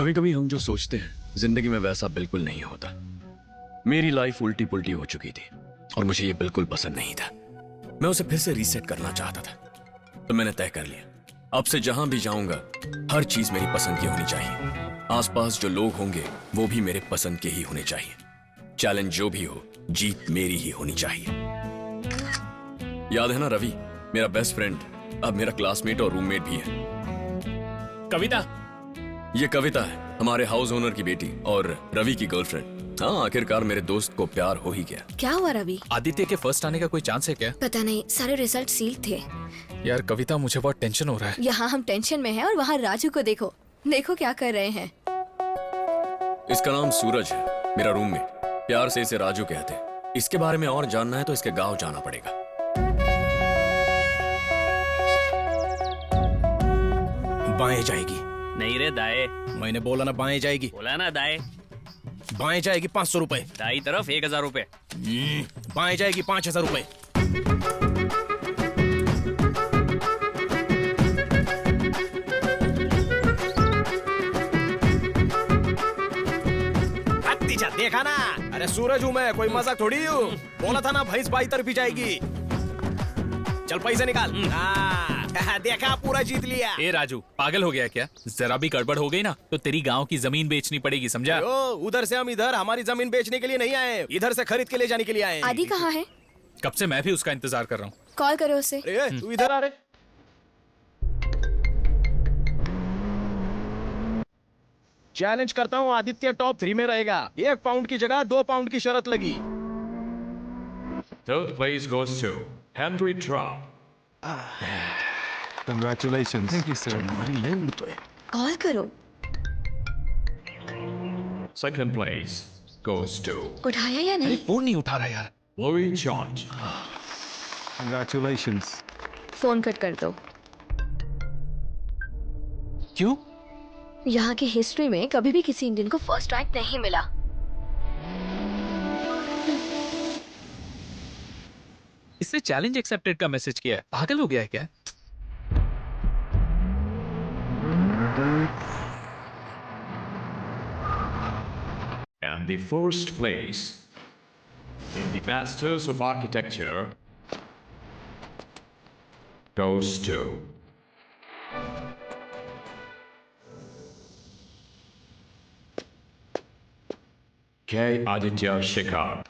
कभी कभी हम जो सोचते हैं जिंदगी में वैसा बिल्कुल नहीं होता। मेरी लाइफ उल्टी पुल्टी हो चुकी थी और मुझे ये बिल्कुल पसंद नहीं था। मैं उसे फिर से रीसेट करना चाहता था। तो मैंने तय कर लिया, अब से जहां भी जाऊंगा हर चीज मेरी पसंद की होनी चाहिए। आसपास जो लोग होंगे वो भी मेरे पसंद के ही होने चाहिए। चैलेंज जो भी हो, जीत मेरी ही होनी चाहिए। याद है ना रवि, मेरा बेस्ट फ्रेंड अब मेरा क्लासमेट और रूममेट भी है। कविता, ये कविता है, हमारे हाउस ओनर की बेटी और रवि की गर्लफ्रेंड। हाँ, आखिरकार मेरे दोस्त को प्यार हो ही गया। क्या हुआ रवि? आदित्य के फर्स्ट आने का कोई चांस है क्या? पता नहीं, सारे रिजल्ट सील थे। यार कविता, मुझे बहुत टेंशन हो रहा है। यहाँ हम टेंशन में हैं और वहाँ राजू को देखो, देखो क्या कर रहे हैं। इसका नाम सूरज है, मेरा रूममेट। प्यार से इसे राजू कहते हैं। इसके बारे में और जानना है तो इसके गांव जाना पड़ेगा। बाएं जाएगी। नहीं रे दाएं। मैंने बोला ना बाएं जाएगी। बोला ना दाएं। बाएं जाएगी 500 रुपए। दाई तरफ 1000 रुपए। बाएं जाएगी 5000 रुपए। देखा ना, अरे सूरज हूँ मैं, कोई मजाक थोड़ी हूँ। बोला था ना भैंस बाई तरफ ही जाएगी। चल पैसे निकाल। देखा, पूरा जीत लिया। ए राजू, पागल हो गया क्या? जरा भी गड़बड़ हो गई ना तो तेरी गांव की जमीन बेचनी पड़ेगी, समझा? उधर से हम इधर हमारी जमीन बेचने के लिए नहीं आए, इधर से खरीद के ले जाने के लिए आए। आदि कहाँ है? कब से मैं भी उसका इंतजार कर रहा हूँ। कॉल करो उसे। तू इधर आ रे। चैलेंज करता हूँ, आदित्य टॉप 3 में रहेगा। 1 पाउंड की जगह 2 पाउंड की शर्त लगी। Third place goes to Henry Trump. Congratulations. Thank you, sir. Call करो। Second place goes to उठाया या नहीं? फोन नहीं उठा रहा यार। Louis George. Congratulations. Phone cut कर दो। क्यों? यहाँ की हिस्ट्री में कभी भी किसी इंडियन को फर्स्ट रैंक नहीं मिला। इससे चैलेंज एक्सेप्टेड का मैसेज किया है। पागल हो गया है क्या? And the first place in the Masters of Architecture goes to K. Aditya Shekhar.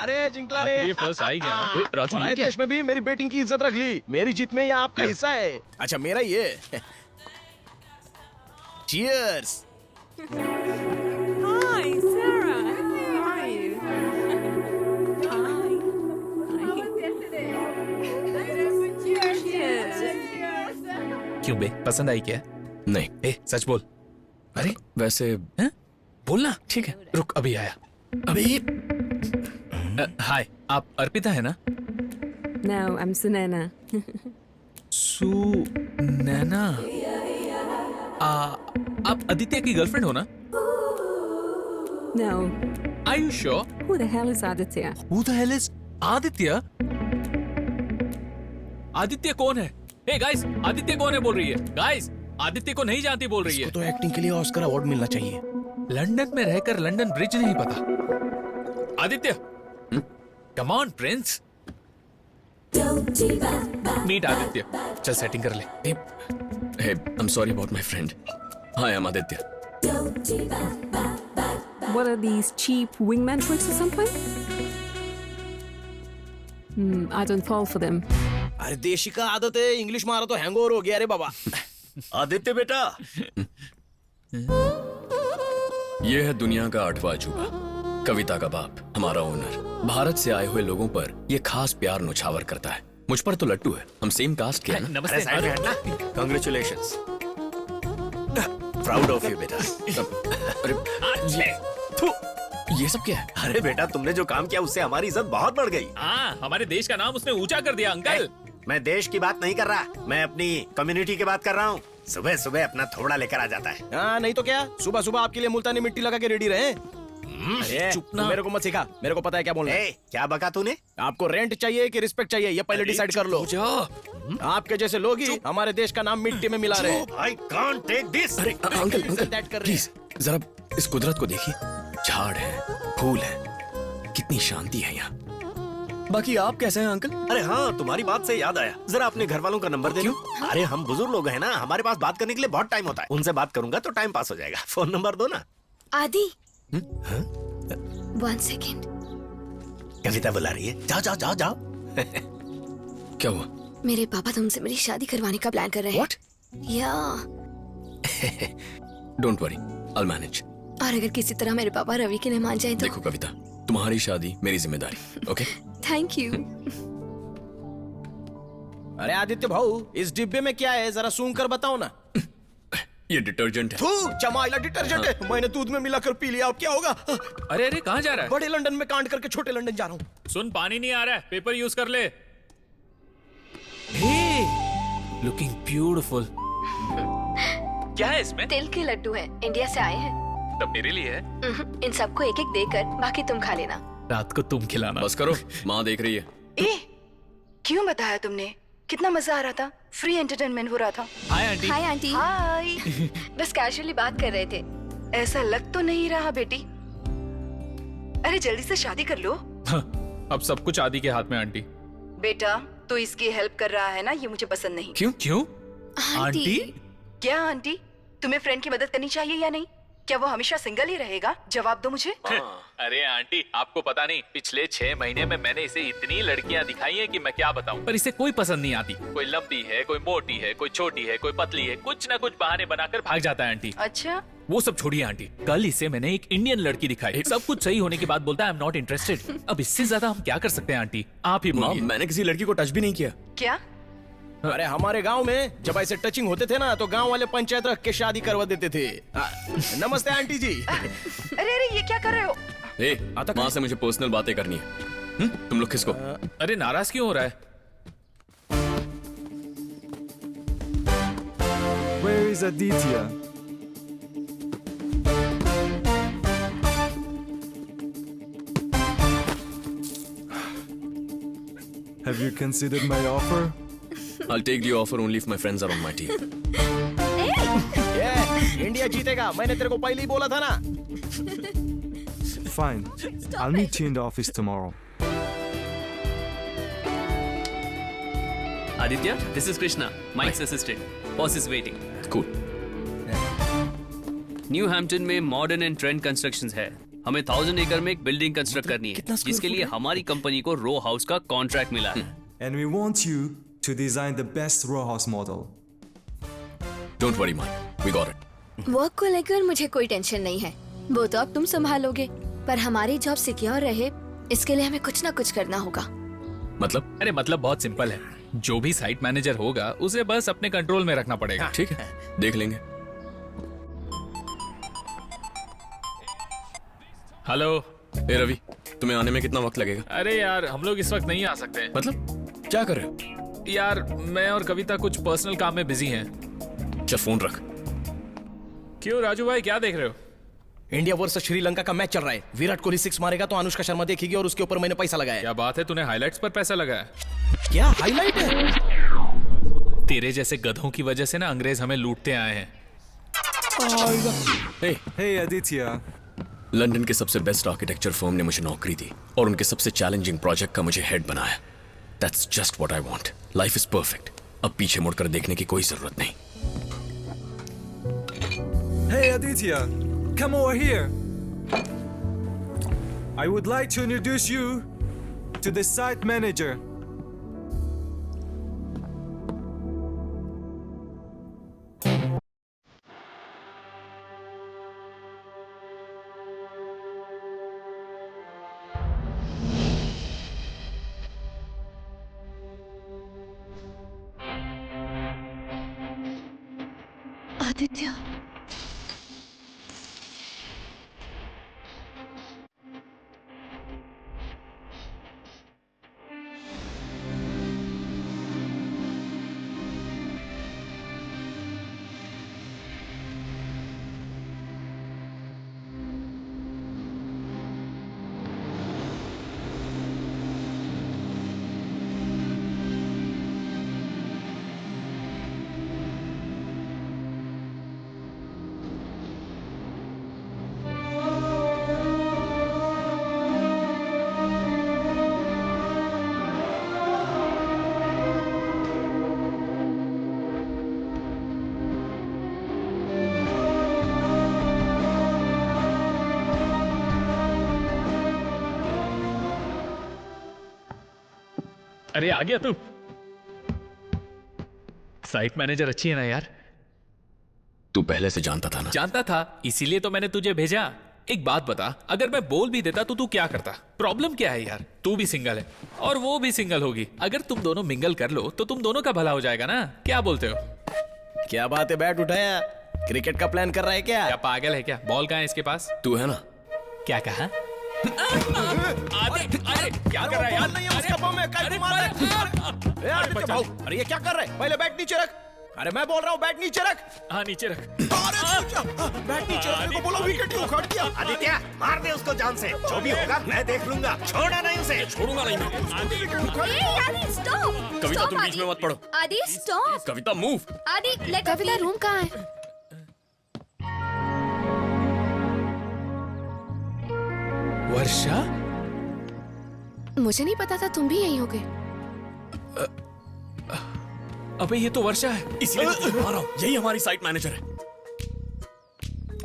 अरे जिंकला रे। ये फर्स्ट आ ही गया। राजू, ये क्या? देश में भी मेरी बेटिंग की इज्जत रख ली। मेरी जीत में ये आपका हिस्सा है। अच्छा मेरा ये। Cheers. Hi, Sarah. How are you? क्यों बे, पसंद आई क्या? नहीं, ए सच बोल। अरे वैसे हैं? बोलना। ठीक है, रुक, अभी आया। अभी हाय, आप अर्पिता है ना? No, I'm Sunana. नैना, आप आदित्य की गर्लफ्रेंड हो ना? No. Are you sure? Who the hell is Aditya? Who the hell is Aditya? Aditya कौन है? Hey guys, आदित्य कौन है बोल रही है? Guys, आदित्य को नहीं जानती बोल रही है। तो एक्टिंग के लिए ऑस्कर अवार्ड मिलना चाहिए। लंदन में रहकर लंदन ब्रिज नहीं पता। Aditya, come on prince. Meet Aditya, चल सेटिंग कर ले। Hey, I'm sorry about my friend. Hi, I'm Aditya. What are these cheap wingman tricks or something? I don't fall for them. अरे देशी का आदत है, इंग्लिश मारा तो हैंगओवर हो गया रे बाबा। आदित्य बेटा। ये है दुनिया का 8वां अजूबा, कविता का बाप, हमारा ओनर। भारत से आए हुए लोगों पर ये खास प्यार नुछावर करता है। मुझ पर तो लट्टू है, हम सेम कास्ट के हैं ना। नमस्ते अरे, कांग्रेचुलेशंस, प्राउड ऑफ यू बेटा। अरे थू, ये सब क्या है? अरे बेटा तुमने जो काम किया उससे हमारी इज्जत बहुत बढ़ गई। हाँ, हमारे देश का नाम उसने ऊंचा कर दिया अंकल। मैं देश की बात नहीं कर रहा, मैं अपनी कम्युनिटी की बात कर रहा हूँ। सुबह सुबह अपना थोड़ा लेकर आ जाता है। हाँ नहीं तो क्या, सुबह सुबह आपके लिए मुल्तानी मिट्टी लगा के रेडी रहे। अरे चुप ना। मेरे को मत सिखा, मेरे को पता है क्या बोलना है। क्या बका तूने? आपको रेंट चाहिए कि रिस्पेक्ट चाहिए, ये पहले डिसाइड कर लो। आपके जैसे लोग ही हमारे देश का नाम मिट्टी में मिला रहे। I can't take this. अरे अंकल that अंकल कर रहे प्लीज जरा इस कुदरत को देखिए, झाड़ है, फूल है, कितनी शांति है यहाँ। बाकी आप कैसे हैं अंकल? अरे हाँ, तुम्हारी बात से याद आया, जरा अपने घर वालों का नंबर दे। अरे हम बुजुर्ग लोग हैं ना, हमारे पास बात करने के लिए बहुत टाइम होता है। उनसे बात करूंगा तो टाइम पास हो जाएगा। फोन नंबर दो ना। आदि 1 सेकेंड। कविता बुला रही है, जाओ जाओ जाओ जाओ। क्या हुआ? मेरे पापा तुमसे मेरी शादी करवाने का प्लान कर रहे हैं। What? या don't worry, I will manage. और अगर किसी तरह मेरे पापा रवि के लिए मान जाए तो। देखो कविता, तुम्हारी शादी मेरी जिम्मेदारी, ओके? Thank you. अरे आदित्य भाऊ, इस डिब्बे में क्या है, जरा सूंघ कर बताओ ना। ये डिटर्जेंट है। थू, चमाइला डिटर्जेंट है, मैंने दूध में मिलाकर पी लिया, अब क्या होगा? अरे अरे, कहाँ जा रहा है? बड़े लंदन में कांड करके छोटे लंदन जा रहा हूँ। सुन, पानी नहीं आ रहा है, पेपर यूज कर ले। Looking beautiful. क्या है इसमें? तिल के लड्डू हैं, इंडिया से आए हैं। तब मेरे लिए है। इन सबको एक एक देकर बाकी तुम खा लेना। रात को तुम खिलाना। बस करो, माँ देख रही है। ए, क्यों बताया तुमने? कितना मजा आ रहा था, फ्री एंटरटेनमेंट हो रहा था। Hi aunty. Hi aunty. Hi. बस कैजुअली बात कर रहे थे। ऐसा लग तो नहीं रहा बेटी। अरे जल्दी से शादी कर लो। अब सब कुछ आदि के हाथ में आंटी। बेटा तू इसकी हेल्प कर रहा है ना, ये मुझे पसंद नहीं। क्यों? क्यों? आंटी। क्या आंटी, तुम्हें फ्रेंड की मदद करनी चाहिए या नहीं? क्या वो हमेशा सिंगल ही रहेगा? जवाब दो मुझे। अरे आंटी, आपको पता नहीं, पिछले 6 महीने में मैंने इसे इतनी लड़कियां दिखाई हैं कि मैं क्या बताऊं, पर इसे कोई पसंद नहीं आती। कोई लंबी है, कोई मोटी है, कोई छोटी है, कोई पतली है, कुछ ना कुछ बहाने बनाकर भाग जाता है आंटी। अच्छा, वो सब छोड़िए आंटी, कल इसे मैंने एक इंडियन लड़की दिखाई, सब कुछ सही होने के बाद बोलता है आई एम नॉट इंटरेस्टेड। अब इससे ज्यादा हम क्या कर सकते हैं आंटी, आप ही माँ, बोलिए। मैंने किसी लड़की को टच भी नहीं किया। क्या? अरे हमारे गांव में जब ऐसे टचिंग होते थे ना, तो गांव वाले पंचायत रख के शादी करवा देते थे। नमस्ते आंटी जी। अरे अरे, ये क्या कर रहे हो? माँ से मुझे पर्सनल बातें करनी है। तुम लोग किसको? अरे नाराज क्यों हो रहा है? Where is Aditya? Have you considered my offer? I'll take the offer only if my friends are on my team. India जीतेगा, मैंने तेरे को पहले ही बोला था ना। Fine. I'll meet you in the office tomorrow. Aditya, this is Krishna, Mike's assistant. Boss is waiting. Cool. New Hampton में modern and trend constructions है। हमें 1000 एकड़ में एक बिल्डिंग कंस्ट्रक्ट करनी है, जिसके लिए हमारी कंपनी को रो हाउस का कॉन्ट्रैक्ट मिला है। And we want you to design the best row house model. Don't worry, Mike. We got it. Work को लेकर मुझे कोई टेंशन नहीं है, वो तो अब तुम संभालोगे। पर हमारी जॉब सिक्योर रहे, इसके लिए हमें कुछ ना कुछ करना होगा। मतलब? अरे मतलब बहुत सिंपल है, जो भी साइट मैनेजर होगा उसे बस अपने कंट्रोल में रखना पड़ेगा। ठीक है, देख लेंगे। हेलो। ए रवि, तुम्हें आने में कितना वक्त लगेगा? अरे यार, हम लोग इस वक्त नहीं आ सकते। मतलब क्या कर रहे हो? यार मैं और कविता कुछ पर्सनल काम में बिजी हैं। चल फोन रख। क्यों राजू भाई, क्या देख रहे हो? इंडिया वर्सेस श्रीलंका का मैच चल रहा है। विराट कोहली 6 मारेगा तो अनुष्का शर्मा देखेगी, और उसके ऊपर मैंने पैसा लगाया। क्या बात है, तूने हाइलाइट्स पर पैसा लगाया? क्या हाईलाइट है? तेरे जैसे गधों की वजह से ना अंग्रेज हमें लूटते आए हैं। Hey Aditya. लंदन के सबसे बेस्ट आर्किटेक्चर फर्म ने मुझे नौकरी दी और उनके सबसे चैलेंजिंग प्रोजेक्ट का मुझे हेड बनाया। That's just what I want. Life is perfect. अब पीछे मुड़कर देखने की कोई जरूरत नहीं। Hey Aditya, come over here. I would like to introduce you to the site manager. Aditya, अरे आ गया तू। साइट मैनेजर अच्छी है ना यार? तू पहले से जानता था ना? जानता था, इसीलिए तो मैंने तुझे भेजा। एक बात बता, अगर मैं बोल भी देता तो तू क्या करता? प्रॉब्लम क्या है यार? तू भी सिंगल है और वो भी सिंगल होगी। अगर तुम दोनों मिंगल कर लो तो तुम दोनों का भला हो जाएगा ना? क्या बोलते हो? क्या बात है, बैट उठाया? क्रिकेट का प्लान कर रहा है क्या? क्या पागल है क्या? बॉल कहाँ है इसके पास? तू है ना? क्या कहा? अरे क्या कर रहा है यार? नहीं है उसका पाँव में, काहे मार रहा है? आदित्य भाऊ, अरे ये क्या कर रहे हैं? पहले बैट नीचे रख। अरे मैं बोल रहा हूँ बैट नीचे रख। हाँ नीचे रख। बैट नीचे रखने को बोला, विकेट ही उखाड़ दिया। आदित्य मार दे उसको जान से, जो भी होगा मैं देख लूंगा, छोड़ना नहीं उसे। छोड़ूंगा नहीं मैं। आदि स्टॉप। कविता तुम बीच में मत पड़ो। आदि स्टॉप। कविता मूव। आदि कविता रूम कहाँ है? वर्षा, मुझे नहीं पता था तुम भी यहीं होगे। अबे ये तो वर्षा है। इसलिए तो तुझे मार रहा हूं। यही हमारी साइट मैनेजर है।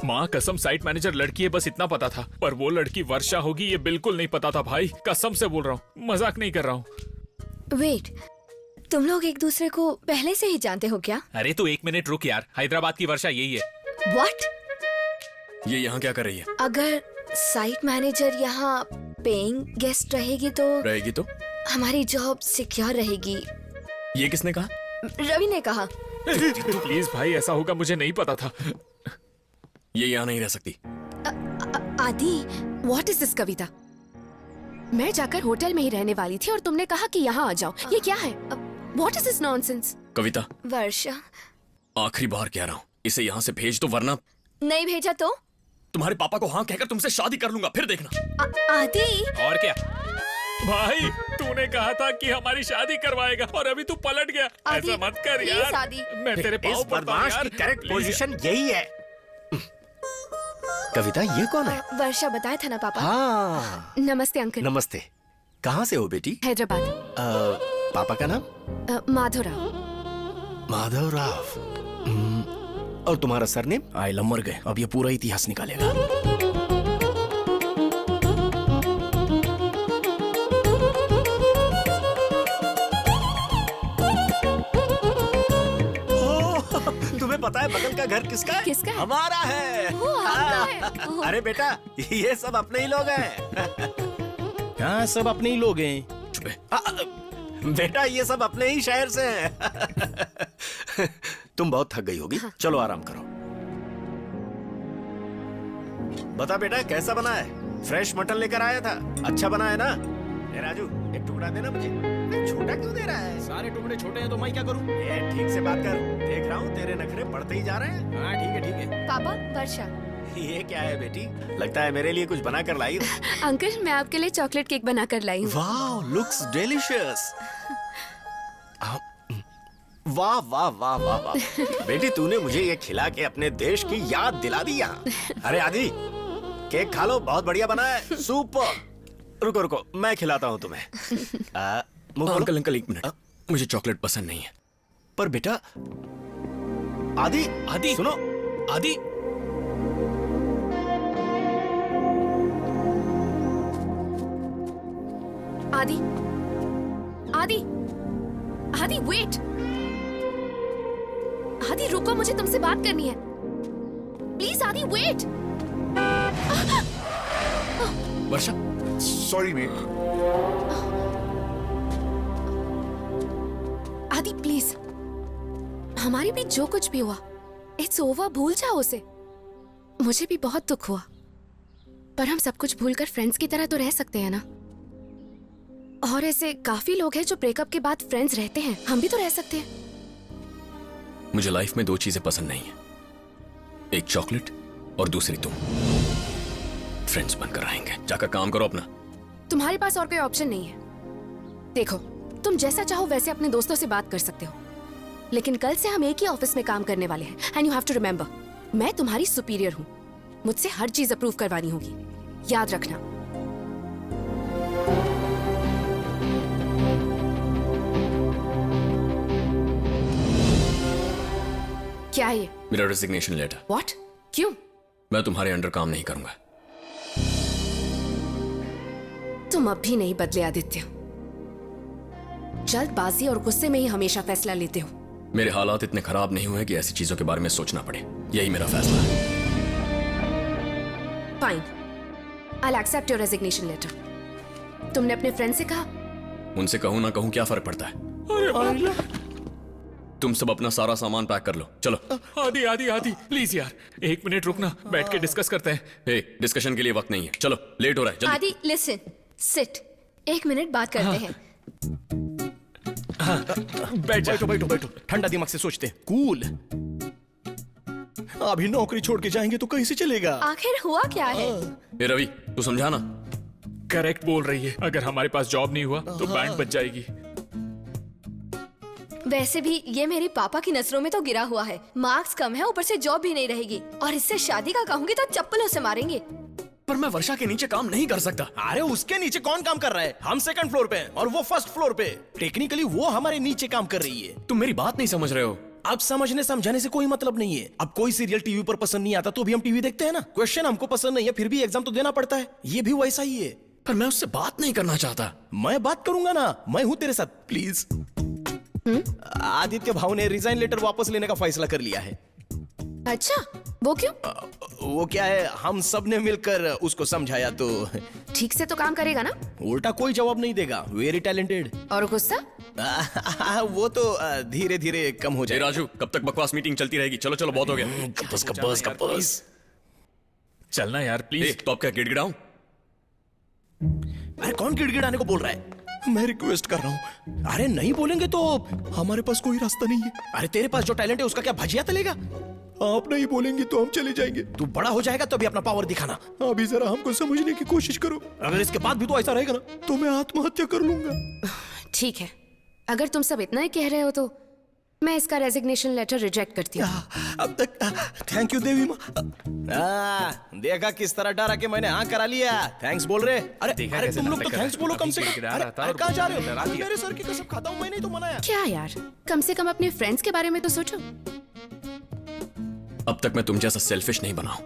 माँ कसम, साइट मैनेजर लड़की है बस इतना पता था, पर वो लड़की वर्षा होगी ये बिल्कुल नहीं पता था भाई। कसम से बोल रहा हूँ, मजाक नहीं कर रहा हूँ। वेट, तुम लोग एक दूसरे को पहले से ही जानते हो क्या? अरे तू 1 मिनट रुक यार, हैदराबाद की वर्षा यही है। व्हाट? ये यहाँ क्या कर रही है? अगर साइट मैनेजर यहाँ पेइंग गेस्ट रहेगी तो हमारी जॉब सिक्योर रहेगी। ये किसने कहा? रवि ने कहा। प्लीज भाई, ऐसा होगा मुझे नहीं पता था। ये यहाँ नहीं रह सकती। आदि, व्हाट इज दिस कविता? मैं जाकर होटल में ही रहने वाली थी और तुमने कहा कि यहाँ आ जाओ। ये क्या है? What is this nonsense? Kavita, Varsha, आखिरी बार कह रहा हूँ, इसे यहाँ से भेज दो वरना नहीं भेजा तो तुम्हारे पापा को हाँ कहकर तुमसे शादी कर लूंगा, फिर देखना। आदि, और क्या भाई, तूने कहा था कि हमारी शादी करवाएगा और अभी तू पलट गया। आदि, ऐसा मत कर प्लीज यार। आदि। मैं तेरे पाँव इस पड़ता हूँ बदमाश यार। की करेक्ट प्लीज। पोजीशन यही है। कविता, ये कौन है? वर्षा बताया था ना पापा। हाँ, नमस्ते अंकल। नमस्ते। कहाँ से हो बेटी? हैदराबाद। पापा का नाम? माधवराव। माधवराव। और तुम्हारा सरनेम? आइलम मर गए, अब ये पूरा इतिहास निकालेगा। तुम्हें पता है बगल का घर किसका है? किसका है? हमारा है। वो आपका है। ओह। अरे बेटा, ये सब अपने ही लोग हैं। हाँ, सब अपने ही लोग हैं। बेटा, ये सब अपने ही शहर से हैं। तुम बहुत थक गई होगी, चलो आराम करो। बता बेटा, कैसा बना है? फ्रेश मटन लेकर आया था, अच्छा बना है ना? ए राजू, एक टुकड़ा देना मुझे। छोटा क्यों दे रहा है? सारे टुकड़े छोटे हैं तो मैं क्या करूं? ये ठीक से बात कर, देख रहा हूँ तेरे नखरे बढ़ते ही जा रहे हैं। हाँ ठीक है ठीक है। पापा, वर्षा। ये क्या है बेटी? लगता है मेरे लिए कुछ बना कर लाई हो। अंकल, मैं आपके लिए चॉकलेट केक बना कर लाई हूँ। वाह, लुक्स डिलीशियस। वाह वाह वाह वाह वाह। बेटी, तूने मुझे ये खिला के अपने देश की याद दिला दी यहाँ। अरे आदि, केक खा लो, बहुत बढ़िया बना है, सुपर। रुको रुको, मैं खिलाता हूँ तुम्हें। मुंह खोलो। अंकल अंकल, एक मिनट, मुझे चॉकलेट पसंद नहीं है। पर बेटा, आदि आदि, सुनो। आदि, आदि, आदि, आदि, वेट। आदि रुको, मुझे तुमसे बात करनी है। प्लीज आदि, वेट। वर्षा, सॉरी मेट। आदि प्लीज, हमारे बीच जो कुछ भी हुआ इट्स ओवर, भूल जाओ उसे। मुझे भी बहुत दुख हुआ, पर हम सब कुछ भूलकर फ्रेंड्स की तरह तो रह सकते हैं ना। और ऐसे काफी लोग हैं जो ब्रेकअप के बाद फ्रेंड्स रहते हैं, हम भी तो रह सकते हैं। मुझे लाइफ में दो चीजें पसंद नहीं है, एक चॉकलेट और दूसरी तुम। फ्रेंड्स बनकर रहेंगे, जाकर काम करो अपना। तुम्हारे पास और कोई ऑप्शन नहीं है। देखो, तुम जैसा चाहो वैसे अपने दोस्तों से बात कर सकते हो, लेकिन कल से हम एक ही ऑफिस में काम करने वाले हैं। And you have to remember, मैं तुम्हारी सुपीरियर हूँ, मुझसे हर चीज अप्रूव करवानी होगी, याद रखना। क्या है ये? मेरा रेजिग्नेशन लेटर। व्हाट? क्यों? मैं तुम्हारे अंडर काम नहीं करूंगा। तुम अब भी नहीं बदले आदित्य, जल्दबाजी और गुस्से में ही हमेशा फैसला लेते हो। मेरे हालात इतने खराब नहीं हुए कि ऐसी चीजों के बारे में सोचना पड़े, यही मेरा फैसला है। Fine, I accept your resignation letter. तुमने अपने फ्रेंड से कहा? उनसे कहूं ना कहूं क्या फर्क पड़ता है। तुम सब अपना सारा सामान पैक कर लो, चलो। आदि आदि आदि प्लीज यार, 1 मिनट रुकना, बैठ के डिस्कस करते हैं। हे, डिस्कशन के लिए वक्त नहीं है, चलो लेट हो रहा है, जल्दी। आदि लिसन, सिट, 1 मिनट बात करते हैं। बैठ जा। बैठो बैठो बैठो, ठंडा दिमाग से सोचते हैं, कूल। अभी नौकरी छोड़ के जाएंगे तो कैसे चलेगा? आखिर हुआ क्या है? हे रवि, तू समझा ना। करेक्ट बोल रही है, अगर हमारे पास जॉब नहीं हुआ तो बैंड बच जाएगी। वैसे भी ये मेरे पापा की नजरों में तो गिरा हुआ है, मार्क्स कम है, ऊपर से जॉब भी नहीं रहेगी, और इससे शादी का कहूंगी तो चप्पलों से मारेंगे। पर मैं वर्षा के नीचे काम नहीं कर सकता। अरे उसके नीचे कौन काम कर रहा है? हम सेकंड फ्लोर पे हैं और वो फर्स्ट फ्लोर पे। टेक्निकली वो हमारे नीचे काम कर रही है। तुम मेरी बात नहीं समझ रहे हो। अब समझने समझाने से कोई मतलब नहीं है। अब कोई सीरियल टीवी पर पसंद नहीं आता तो भी हम टीवी देखते हैं ना। क्वेश्चन हमको पसंद नहीं है फिर भी एग्जाम तो देना पड़ता है, ये भी वैसा ही है। पर मैं उससे बात नहीं करना चाहता। मैं बात करूंगा ना, मैं हूं तेरे साथ, प्लीज। आदित्य भाव ने रिजाइन लेटर वापस लेने का फैसला कर लिया है। अच्छा, वो क्यों? वो क्या है, हम सब ने मिलकर उसको समझाया तो ठीक से तो काम करेगा ना? उल्टा कोई जवाब नहीं देगा, वेरी टैलेंटेड। और गुस्सा? वो तो धीरे धीरे कम हो हे जाएगा। राजू, कब तक बकवास मीटिंग चलती रहेगी? चलो चलो, बहुत हो गया। बस। चलना यार ए, प्लीज। तो अब क्या गिड़गिड़ाऊं? अरे कौन गिड़गिड़ाने को बोल रहा है? मैं रिक्वेस्ट कर रहा हूँ। अरे नहीं बोलेंगे तो हमारे पास कोई रास्ता नहीं है। अरे तेरे पास जो टैलेंट है उसका क्या भजिया तलेगा? आप नहीं बोलेंगे तो हम चले जाएंगे। तू बड़ा हो जाएगा तो भी अपना पावर दिखाना। अभी जरा हमको समझने की कोशिश करो। अगर इसके बाद भी तो ऐसा रहेगा ना तो मैं आत्महत्या कर लूंगा। ठीक है, अगर तुम सब इतना ही कह रहे हो तो मैं इसका रेजिग्नेशन लेटर रिजेक्ट करती हूँ। अब तक थैंक यू देवी माँ। देखा किस तरह डरा के मैंने हाँ करा लिया। थैंक्स बोल रहे। अरे देखा अरे कैसे तुम लोग तो नाटक थैंक्स कर बोलो रहा कम से था, कम। गिड़गिड़ा अरे रहा था अरे और कहाँ जा रहे डरा हो? दिया। मेरे सर की कसम खाता हूँ, मैंने ही तो मनाया। क्या यार, कम से कम अपने फ्रेंड्स के बारे में तो सोचो। अब तक मैं तुम जैसा सेल्फिश नहीं बना हूं।